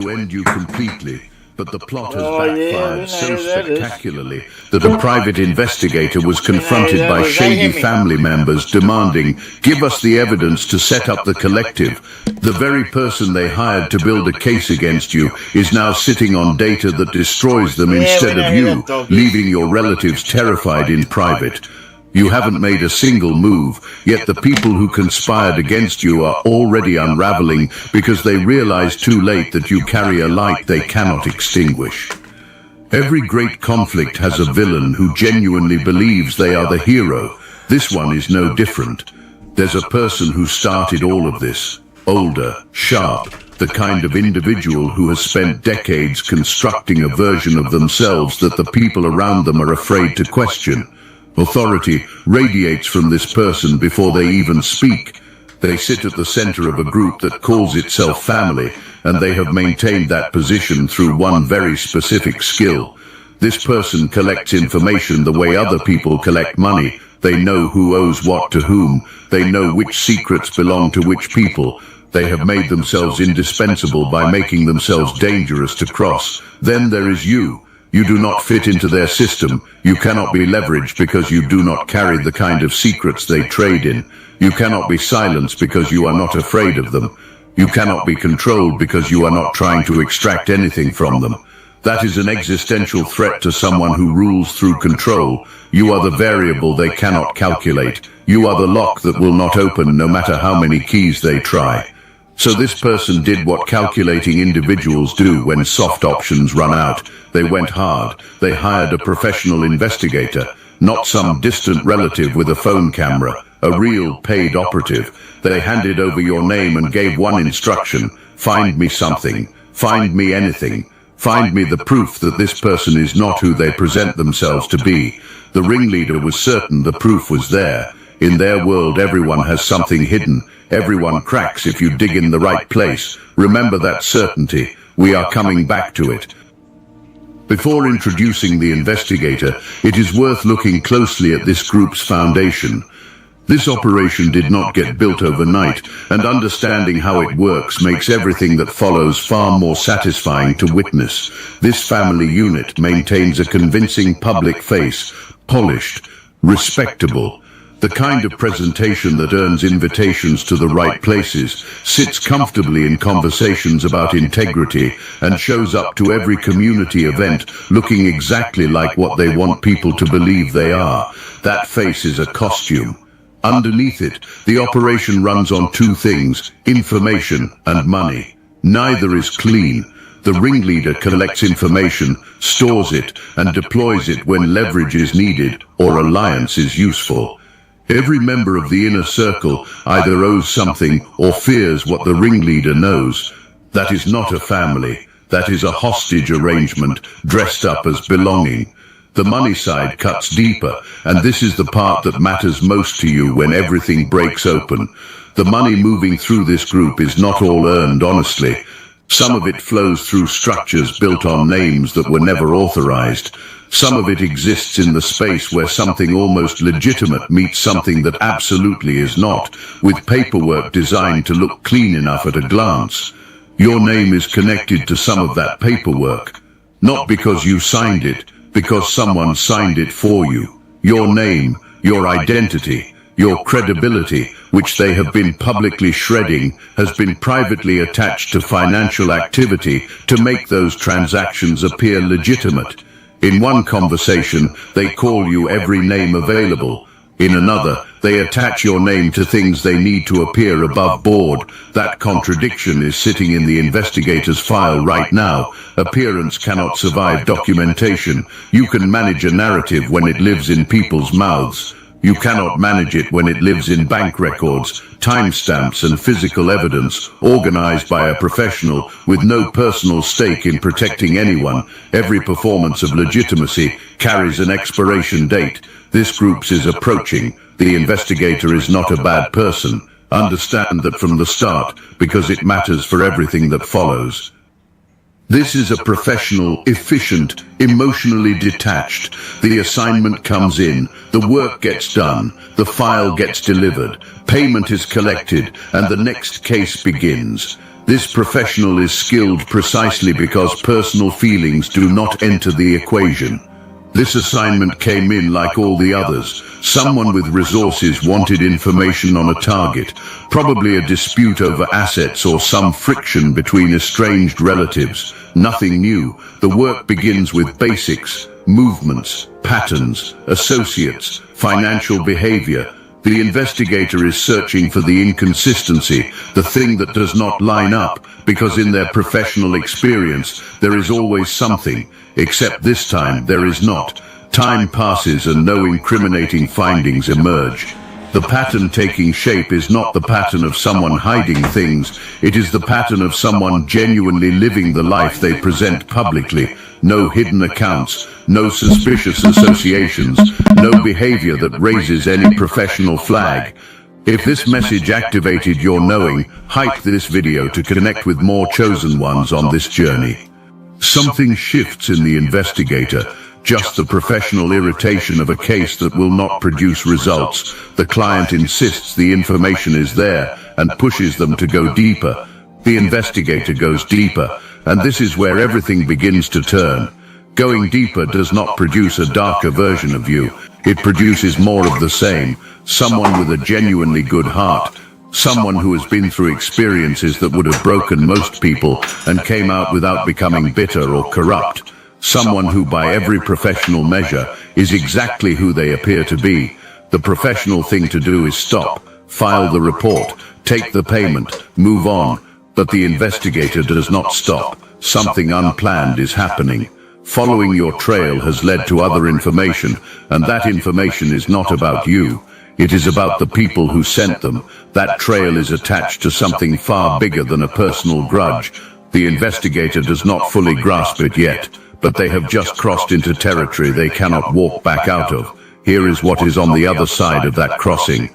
end you completely, but the plot has Oh, yeah, backfired we so know who that is. spectacularly that a private investigator was confronted that by was. shady They hit me. family members demanding, "Give us the evidence to set up the collective." The very person they hired to build a case against you is now sitting on data that destroys them Yeah, instead we know of who you, that dog is. leaving your relatives terrified in private. You haven't made a single move, yet the people who conspired against you are already unraveling because they realize too late that you carry a light they cannot extinguish. Every great conflict has a villain who genuinely believes they are the hero. This one is no different. There's a person who started all of this. Older, sharp, the kind of individual who has spent decades constructing a version of themselves that the people around them are afraid to question. Authority radiates from this person before they even speak. They sit at the center of a group that calls itself family, and they have maintained that position through one very specific skill. This person collects information the way other people collect money. They know who owes what to whom. They know which secrets belong to which people. They have made themselves indispensable by making themselves dangerous to cross. Then there is you. You do not fit into their system. You cannot be leveraged because you do not carry the kind of secrets they trade in. You cannot be silenced because you are not afraid of them. You cannot be controlled because you are not trying to extract anything from them. That is an existential threat to someone who rules through control. You are the variable they cannot calculate. You are the lock that will not open no matter how many keys they try. So this person did what calculating individuals do when soft options run out. They went hard. They hired a professional investigator, not some distant relative with a phone camera, a real paid operative. They handed over your name and gave one instruction: find me something, find me anything, find me the proof that this person is not who they present themselves to be. The ringleader was certain the proof was there. In their world, everyone has something hidden. Everyone cracks if you dig in the right place. Remember that certainty. We are coming back to it. Before introducing the investigator, it is worth looking closely at this group's foundation. This operation did not get built overnight, and understanding how it works makes everything that follows far more satisfying to witness. This family unit maintains a convincing public face, polished, respectable. The kind of presentation that earns invitations to the right places, sits comfortably in conversations about integrity, and shows up to every community event looking exactly like what they want people to believe they are. That face is a costume. Underneath it, the operation runs on two things: information and money. Neither is clean. The ringleader collects information, stores it, and deploys it when leverage is needed or alliance is useful. Every member of the inner circle either owes something or fears what the ringleader knows. That is not a family. That is a hostage arrangement dressed up as belonging. The money side cuts deeper, and this is the part that matters most to you when everything breaks open. The money moving through this group is not all earned honestly. Some of it flows through structures built on names that were never authorized. Some of it exists in the space where something almost legitimate meets something that absolutely is not, with paperwork designed to look clean enough at a glance. Your name is connected to some of that paperwork, not because you signed it, because someone signed it for you. Your name, your identity, your credibility, which they have been publicly shredding, has been privately attached to financial activity to make those transactions appear legitimate. In one conversation, they call you every name available. In another, they attach your name to things they need to appear above board. That contradiction is sitting in the investigator's file right now. Appearance cannot survive documentation. You can manage a narrative when it lives in people's mouths. You cannot manage it when it lives in bank records, timestamps and physical evidence, organized by a professional with no personal stake in protecting anyone. Every performance of legitimacy carries an expiration date. This group's is approaching. The investigator is not a bad person. Understand that from the start, because it matters for everything that follows. This is a professional, efficient, emotionally detached. The assignment comes in, the work gets done, the file gets delivered, payment is collected, and the next case begins. This professional is skilled precisely because personal feelings do not enter the equation. This assignment came in like all the others. Someone with resources wanted information on a target, probably a dispute over assets or some friction between estranged relatives. Nothing new. The work begins with basics, movements, patterns, associates, financial behavior. The investigator is searching for the inconsistency, the thing that does not line up, because in their professional experience, there is always something, except this time there is not. Time passes and no incriminating findings emerge. The pattern taking shape is not the pattern of someone hiding things, it is the pattern of someone genuinely living the life they present publicly. No hidden accounts, no suspicious associations, no behavior that raises any professional flag. If this message activated your knowing, hype this video to connect with more chosen ones on this journey. Something shifts in the investigator, just the professional irritation of a case that will not produce results. The client insists the information is there and pushes them to go deeper. The investigator goes deeper, and this is where everything begins to turn. Going deeper does not produce a darker version of you. It produces more of the same. Someone with a genuinely good heart. Someone who has been through experiences that would have broken most people and came out without becoming bitter or corrupt. Someone who by every professional measure is exactly who they appear to be. The professional thing to do is stop, file the report, take the payment, move on. But the investigator does not stop. Something unplanned is happening. Following your trail has led to other information, and that information is not about you. It is about the people who sent them. That trail is attached to something far bigger than a personal grudge. The investigator does not fully grasp it yet, but they have just crossed into territory they cannot walk back out of. Here is what is on the other side of that crossing.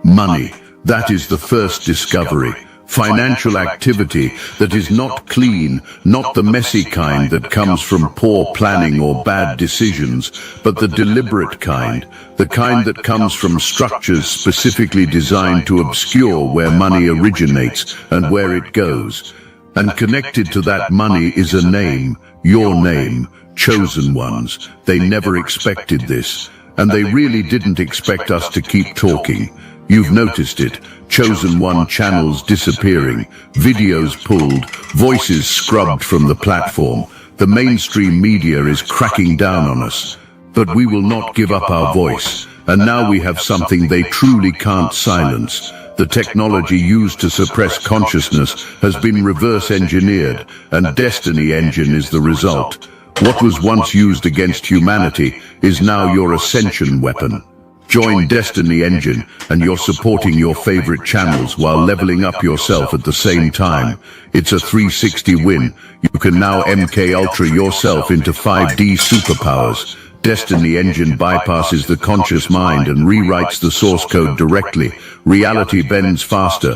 Money. That is the first discovery. Financial activity that is not clean, not the messy kind that comes from poor planning or bad decisions, but the deliberate kind, the kind that comes from structures specifically designed to obscure where money originates and where it goes. And connected to that money is a name, your name, chosen ones. They never expected this, and they really didn't expect us to keep talking. You've noticed it. Chosen one channels disappearing, videos pulled, voices scrubbed from the platform. The mainstream media is cracking down on us. But we will not give up our voice. And now we have something they truly can't silence. The technology used to suppress consciousness has been reverse engineered, and Destiny Engine is the result. What was once used against humanity is now your ascension weapon. Join Destiny Engine and you're supporting your favorite channels while leveling up yourself at the same time. It's a 360 win. You can now MK Ultra yourself into 5D superpowers. Destiny Engine bypasses the conscious mind and rewrites the source code directly. Reality bends faster.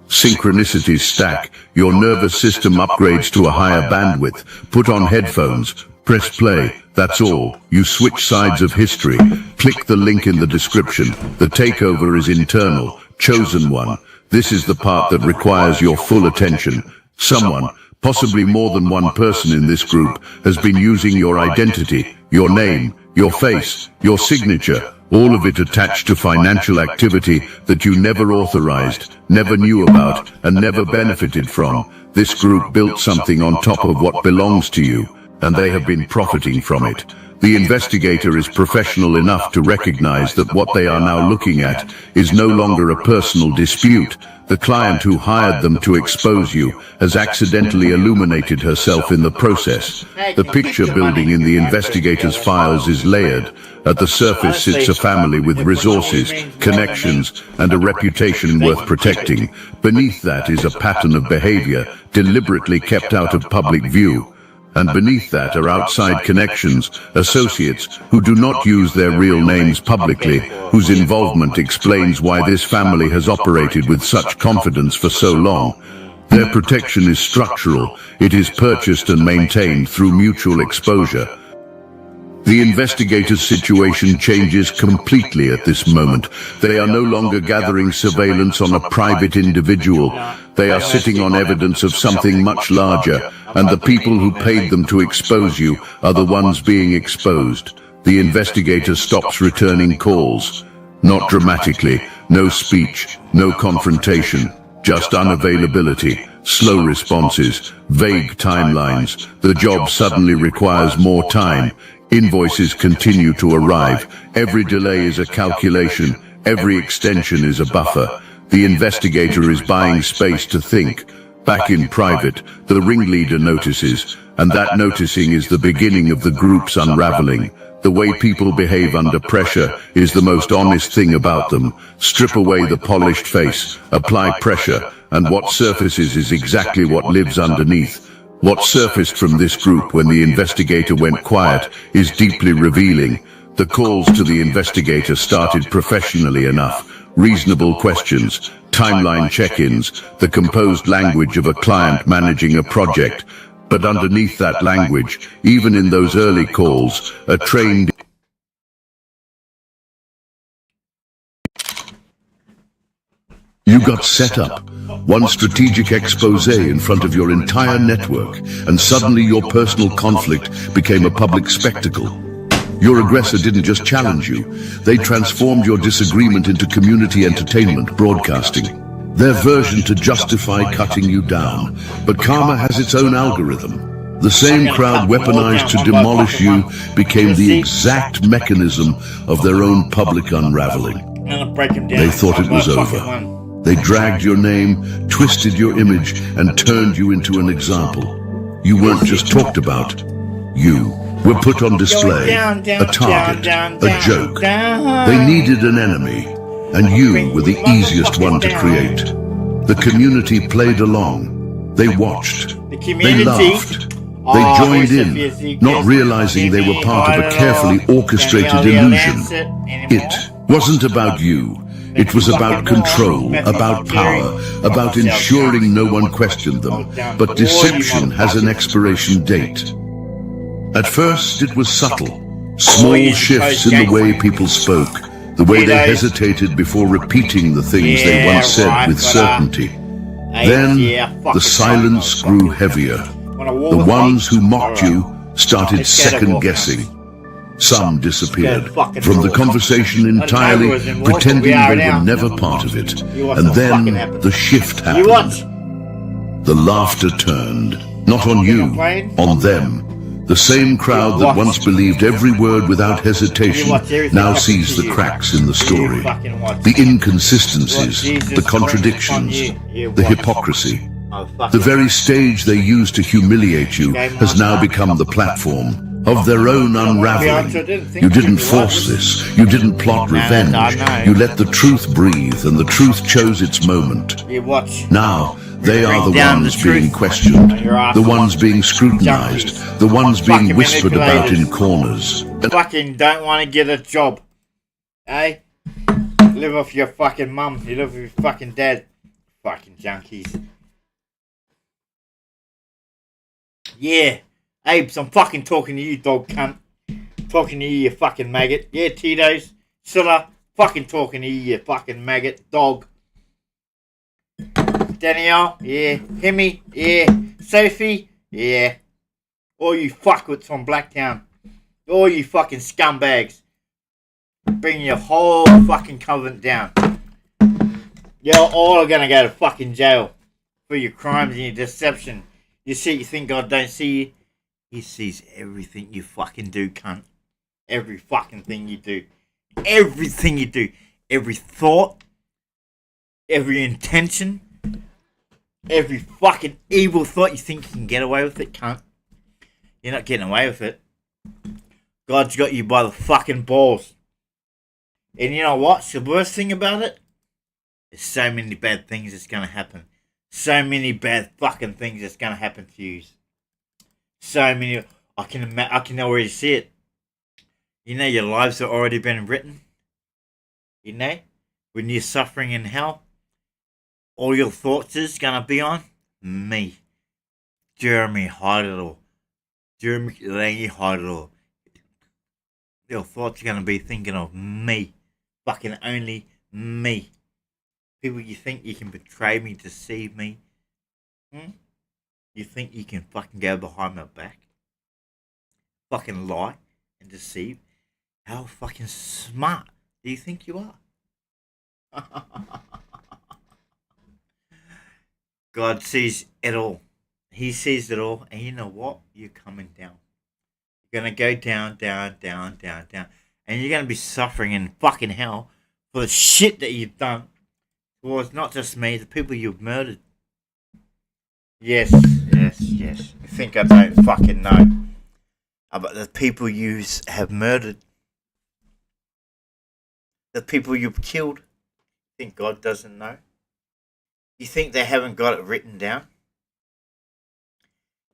Synchronicities stack. Your nervous system upgrades to a higher bandwidth. Put on headphones. Press play. That's all. You switch sides of history. Click the link in the description. The takeover is internal. Chosen one. This is the part that requires your full attention. Someone, possibly more than one person in this group, has been using your identity, your name, your face, your signature, all of it attached to financial activity that you never authorized, never knew about, and never benefited from. This group built something on top of what belongs to you, and they have been profiting from it. The investigator is professional enough to recognize that what they are now looking at is no longer a personal dispute. The client who hired them to expose you has accidentally illuminated herself in the process. The picture building in the investigator's files is layered. At the surface sits a family with resources, connections, and a reputation worth protecting. Beneath that is a pattern of behavior deliberately kept out of public view. And beneath that are outside connections, associates who do not use their real names publicly, whose involvement explains why this family has operated with such confidence for so long. Their protection is structural. It is purchased and maintained through mutual exposure. The investigator's situation changes completely at this moment. They are no longer gathering surveillance on a private individual. They are sitting on evidence of something much larger, and the people who paid them to expose you are the ones being exposed. The investigator stops returning calls. Not dramatically, no speech, no confrontation, just unavailability, slow responses, vague timelines. The job suddenly requires more time. Invoices continue to arrive. Every delay is a calculation. Every extension is a buffer. The investigator is buying space to think. Back in private, the ringleader notices, and that noticing is the beginning of the group's unraveling. The way people behave under pressure is the most honest thing about them. Strip away the polished face, apply pressure, and what surfaces is exactly what lives underneath. What surfaced from this group when the investigator went quiet is deeply revealing. The calls to the investigator started professionally enough. Reasonable questions, timeline check-ins, the composed language of a client managing a project. But underneath that language, even in those early calls, a trained You got set up, one strategic expose in front of your entire network, and suddenly your personal conflict became a public spectacle. Your aggressor didn't just challenge you, they transformed your disagreement into community entertainment broadcasting. Their version to justify cutting you down. But karma has its own algorithm. The same crowd weaponized to demolish you became the exact mechanism of their own public unraveling. They thought it was over. They dragged your name, twisted your image, and turned you into an example. You weren't just talked about. You were put on display, a target, a joke. They needed an enemy, and you were the easiest one to create. The community played along. They watched. They laughed. They joined in, not realizing they were part of a carefully orchestrated illusion. It wasn't about you. It was about control, about power, about ensuring no one questioned them. But deception has an expiration date. At first, it was subtle. Small shifts in the way people spoke, the way they hesitated before repeating the things they once said with certainty. Then, the silence grew heavier. The ones who mocked you started second-guessing. Some disappeared from the conversation entirely, pretending they were never part of it. And then the shift happened. The laughter turned, not on you, on them. The same crowd that once believed every word without hesitation now sees the cracks in the story, the inconsistencies, the contradictions, the hypocrisy. The very stage they used to humiliate you has now become the platform of their own unraveling. You didn't force this. You didn't plot revenge. You let the truth breathe, and the truth chose its moment. Now, they are the ones being questioned, the ones being scrutinized, the ones being whispered about in corners. Fucking don't want to get a job. Eh? Live off your fucking mum. You live with your fucking dad. Fucking junkies. Yeah. Abes, I'm fucking talking to you, dog cunt. Talking to you, you fucking maggot. Yeah, Tito's. Silla. Fucking talking to you, you fucking maggot. Dog. Danielle. Yeah. Hemi. Yeah. Sophie. Yeah. All you fuckwits from Blacktown. All you fucking scumbags. Bring your whole fucking covenant down. You're all gonna go to fucking jail for your crimes and your deception. You think God don't see you? He sees everything you fucking do, cunt. Every fucking thing you do. Everything you do. Every thought. Every intention. Every fucking evil thought. You think you can get away with it, cunt? You're not getting away with it. God's got you by the fucking balls. And you know what's the worst thing about it? There's so many bad things that's gonna happen. So many bad fucking things that's gonna happen to you. So many. I can already see it. You know, your lives have already been written. You know, when you're suffering in hell, all your thoughts is gonna be on me, Jeremy Heidel, Jeremy Lange Heidel. Your thoughts are gonna be thinking of me, fucking only me. People you think you can betray me, deceive me, You think you can fucking go behind my back? Fucking lie and deceive? How fucking smart do you think you are? God sees it all. He sees it all, and you know what? You're coming down. You're gonna go down, down, down, down, down, and you're gonna be suffering in fucking hell for the shit that you've done towards not just me, the people you've murdered. Yes, yes, yes. I think I don't fucking know about the people you have murdered, the people you've killed. Think God doesn't know? You think they haven't got it written down?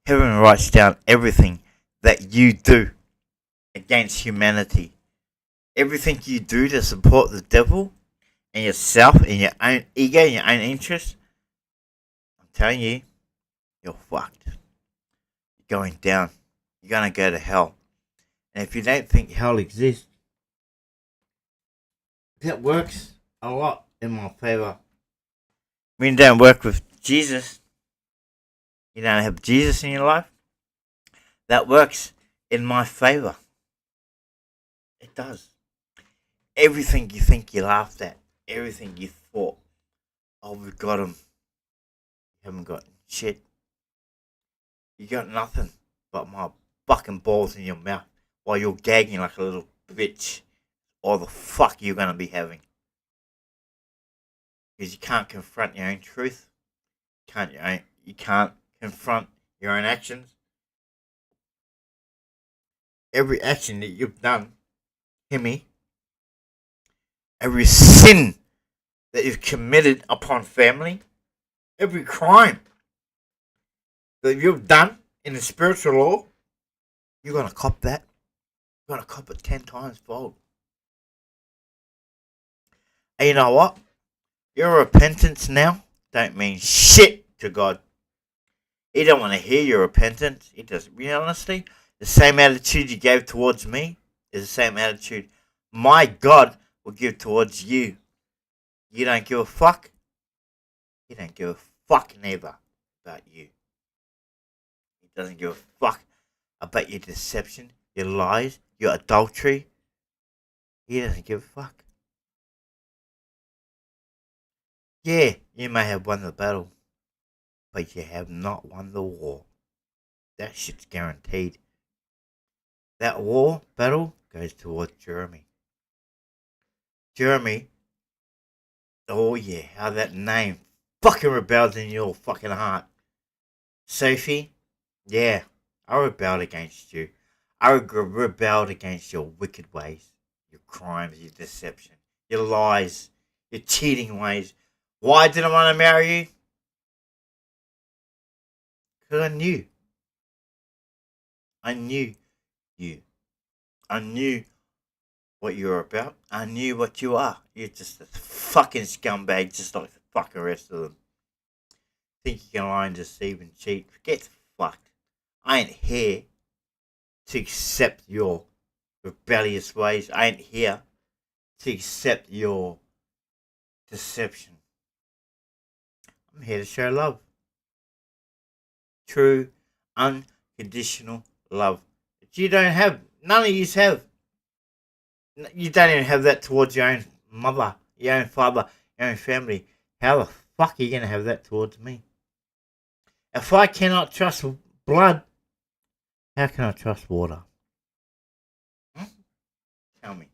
Heaven writes down everything that you do against humanity. Everything you do to support the devil and yourself and your own ego and your own interests. I'm telling you, you're fucked. You're going down. You're going to go to hell. And if you don't think hell exists, that works a lot in my favor. When you don't work with Jesus, you don't have Jesus in your life, that works in my favor. It does. Everything you think you laughed at, everything you thought, oh, we've got him. You haven't got shit. You got nothing but my fucking balls in your mouth while you're gagging like a little bitch. Or the fuck you're going to be having. Because you can't confront your own truth. You can't confront your own actions. Every action that you've done, hear me, every sin that you've committed upon family, every crime that you've done in the spiritual law, you're going to cop that. You're going to cop it 10 times fold. And you know what? Your repentance now don't mean shit to God. He don't want to hear your repentance. He doesn't. You know, honestly, the same attitude you gave towards me is the same attitude my God will give towards you. You don't give a fuck. He don't give a fuck neither about you. He doesn't give a fuck about your deception, your lies, your adultery. He doesn't give a fuck. Yeah, you may have won the battle, but you have not won the war. That shit's guaranteed. That war battle goes towards Jeremy. Jeremy, oh yeah, how that name fucking rebels in your fucking heart. Sophie, yeah, I rebelled against you. I rebelled against your wicked ways, your crimes, your deception, your lies, your cheating ways. Why didn't I want to marry you? Because I knew. I knew you. I knew what you were about. I knew what you are. You're just a fucking scumbag, just like the fucking rest of them. Think you can lie and deceive and cheat? Get fucked. I ain't here to accept your rebellious ways. I ain't here to accept your deception. I'm here to show love. True, unconditional love. But you don't have, none of you have. You don't even have that towards your own mother, your own father, your own family. How the fuck are you going to have that towards me? If I cannot trust blood, how can I trust water? Tell me.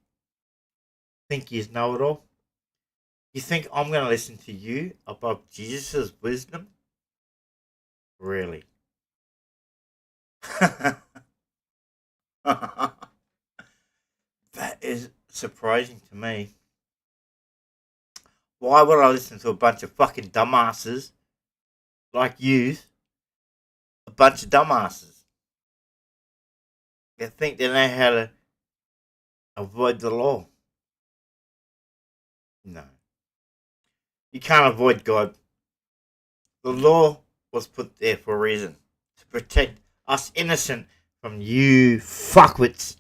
Think you know it all? You think I'm going to listen to you above Jesus' wisdom? Really? That is surprising to me. Why would I listen to a bunch of fucking dumbasses like you? A bunch of dumbasses. They think they know how to avoid the law. No. You can't avoid God. The law was put there for a reason. To protect us innocent from you fuckwits.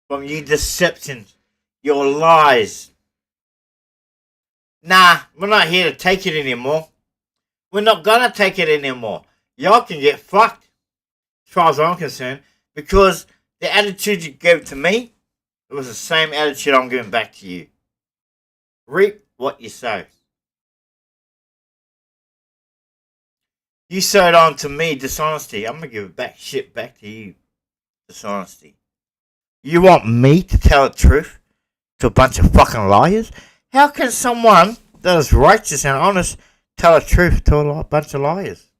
From you deceptions. Your lies. Nah, we're not here to take it anymore. We're not gonna take it anymore. Y'all can get fucked, as far as I'm concerned, because the attitude you gave to me, it was the same attitude I'm giving back to you. Reap what you sow. You sowed on to me dishonesty. I'm gonna give it back shit back to you. Dishonesty. You want me to tell the truth to a bunch of fucking liars? How can someone that is righteous and honest tell the truth to a bunch of liars?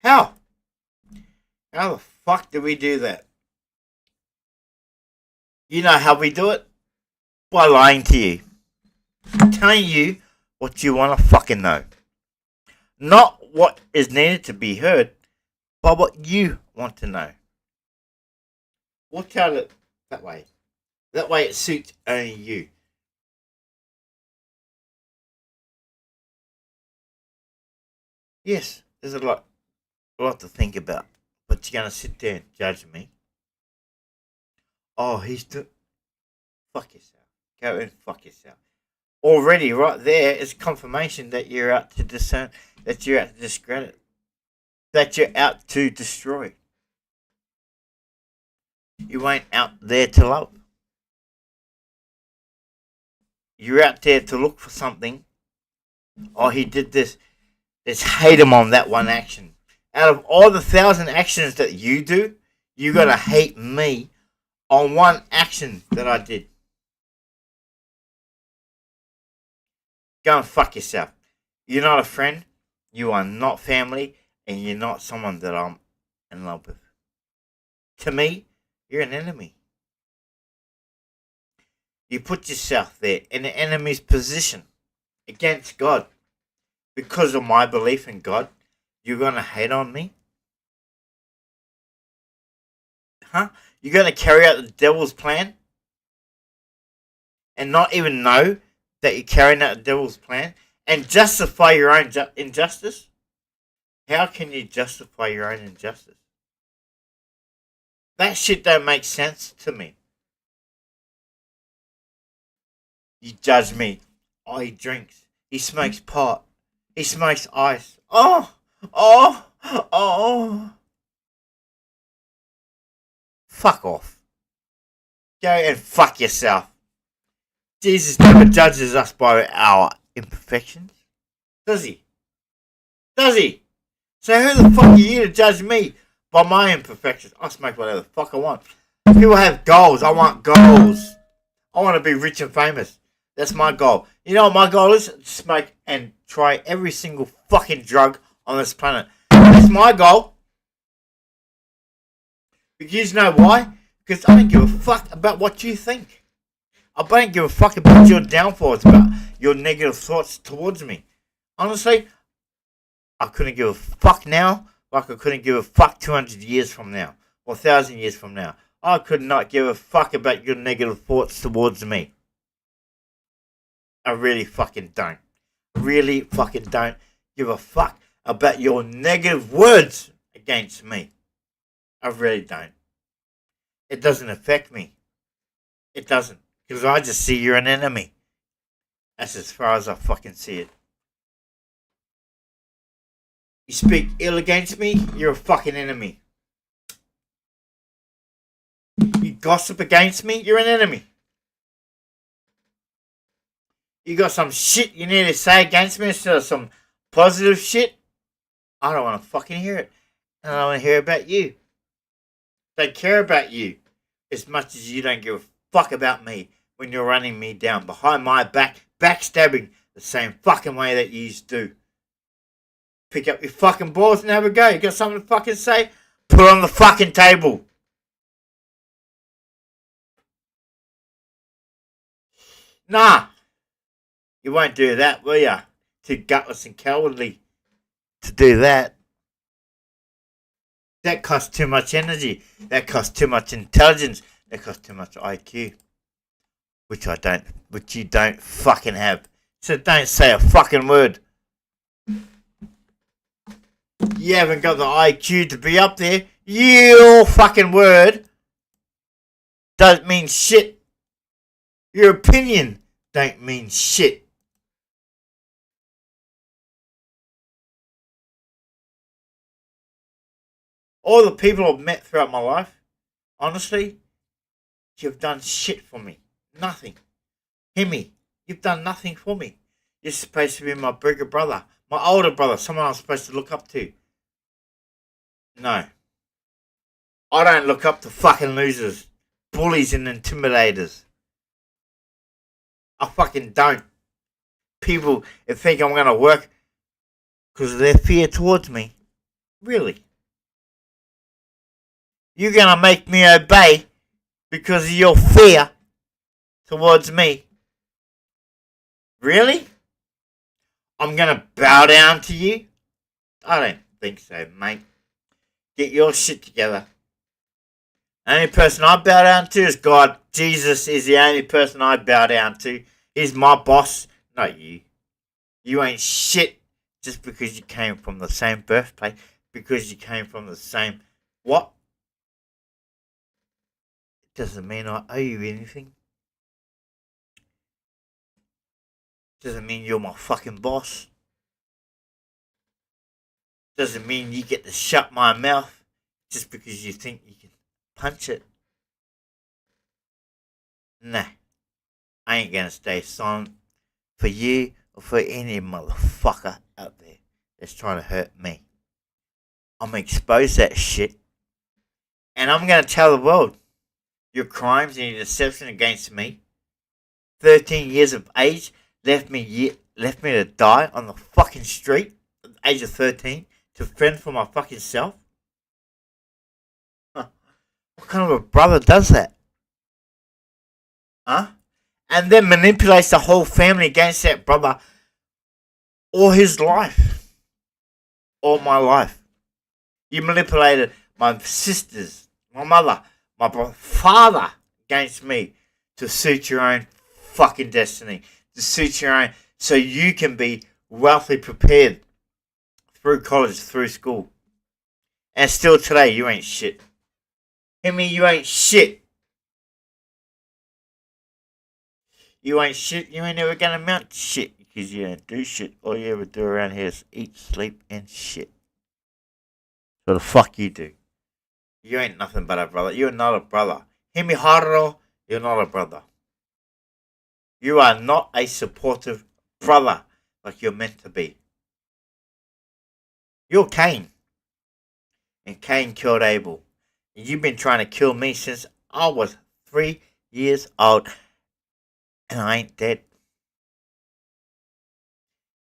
How? How the fuck do we do that? You know how we do it? By lying to you. Telling you what you want to fucking know. Not what is needed to be heard, but what you want to know. We'll tell it that way. That way it suits only you. Yes, there's a lot to think about. But you're gonna sit there and judge me. Oh, fuck yourself. Go and fuck yourself. Already, right there is confirmation that you're out to discern, that you're out to discredit, that you're out to destroy. You ain't out there to love. You're out there to look for something. Oh, he did this. Let's hate him on that one action. Out of all the 1,000 actions that you do, you gotta hate me on one action that I did. Go and fuck yourself. You're not a friend. You are not family. And you're not someone that I'm in love with. To me, you're an enemy. You put yourself there in the enemy's position against God. Because of my belief in God, you're going to hate on me? Huh? You're going to carry out the devil's plan? And not even know that you're carrying out the devil's plan? And justify your own injustice? How can you justify your own injustice? That shit don't make sense to me. You judge me. Oh, he drinks. He smokes pot. He smokes ice. Oh. Fuck off. Go and fuck yourself. Jesus never judges us by our imperfections. Does he? Does he? So who the fuck are you to judge me by my imperfections? I smoke whatever the fuck I want. People have goals. I want goals. I want to be rich and famous. That's my goal. You know what my goal is? Smoke and try every single fucking drug on this planet. That's my goal. Because you know why? Because I don't give a fuck about what you think. I don't give a fuck about your downfalls, about your negative thoughts towards me. Honestly, I couldn't give a fuck now like I couldn't give a fuck 200 years from now or 1,000 years from now. I could not give a fuck about your negative thoughts towards me. I really fucking don't. Really fucking don't give a fuck about your negative words against me. I really don't. It doesn't affect me. It doesn't. Because I just see you're an enemy. That's as far as I fucking see it. You speak ill against me, you're a fucking enemy. You gossip against me, you're an enemy. You got some shit you need to say against me instead of some positive shit? I don't want to fucking hear it. And I don't want to hear about you. They care about you as much as you don't give a fuck about me when you're running me down behind my back, backstabbing the same fucking way that you used to do. Pick up your fucking balls and have a go. You got something to fucking say? Put it on the fucking table. Nah. You won't do that, will ya? Too gutless and cowardly to do that. That costs too much energy. That costs too much intelligence. That costs too much IQ. Which you don't fucking have. So don't say a fucking word. You haven't got the IQ to be up there. Your fucking word doesn't mean shit. Your opinion don't mean shit. All the people I've met throughout my life, honestly, you've done shit for me. Nothing. Hear me. You've done nothing for me. You're supposed to be my bigger brother, my older brother, someone I'm supposed to look up to. No. I don't look up to fucking losers, bullies and intimidators. I fucking don't. People that think I'm gonna work because of their fear towards me. Really? You're gonna make me obey because of your fear towards me? Really? I'm gonna bow down to you? I don't think so, mate. Get your shit together. The only person I bow down to is God. Jesus is the only person I bow down to. He's my boss, not you. You ain't shit just because you came from the same birthplace, because you came from the same what? It doesn't mean I owe you anything. Doesn't mean you're my fucking boss. Doesn't mean you get to shut my mouth just because you think you can punch it. Nah, I ain't gonna stay silent for you or for any motherfucker out there that's trying to hurt me. I'm gonna expose that shit, and I'm gonna tell the world your crimes and your deception against me. 13 years of age left me to die on the fucking street at the age of 13 to fend for my fucking self. Huh. What kind of a brother does that? Huh? And then manipulates the whole family against that brother all his life. All my life. You manipulated my sisters, my mother, my father against me to suit your own fucking destiny. To suit your own, so you can be wealthy prepared through college, through school. And still today, you ain't shit. Hear me, you ain't shit. You ain't shit. You ain't ever gonna amount to shit because you don't do shit. All you ever do around here is eat, sleep, and shit. So the fuck you do. You ain't nothing but a brother. You're not a brother. Hear me, Harro. You're not a brother. You are not a supportive brother like you're meant to be. You're Cain. And Cain killed Abel. And you've been trying to kill me since I was 3 years old. And I ain't dead.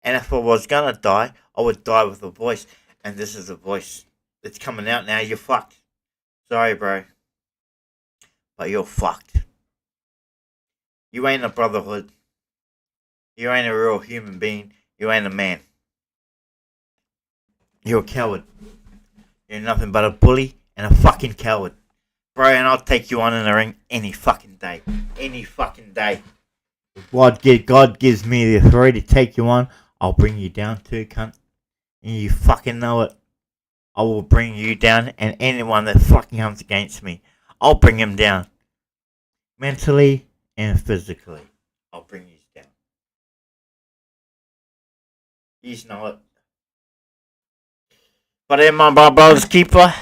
And if I was gonna die, I would die with a voice. And this is a voice that's coming out now. You're fucked. Sorry, bro. But you're fucked. You ain't a brotherhood. You ain't a real human being. You ain't a man. You're a coward. You're nothing but a bully and a fucking coward. Bro, and I'll take you on in the ring any fucking day. Any fucking day. If God gives me the authority to take you on, I'll bring you down too, cunt. And you fucking know it. I will bring you down and anyone that fucking comes against me. I'll bring him down. Mentally and physically. I'll bring you down. You know it. But in my brother's keeper,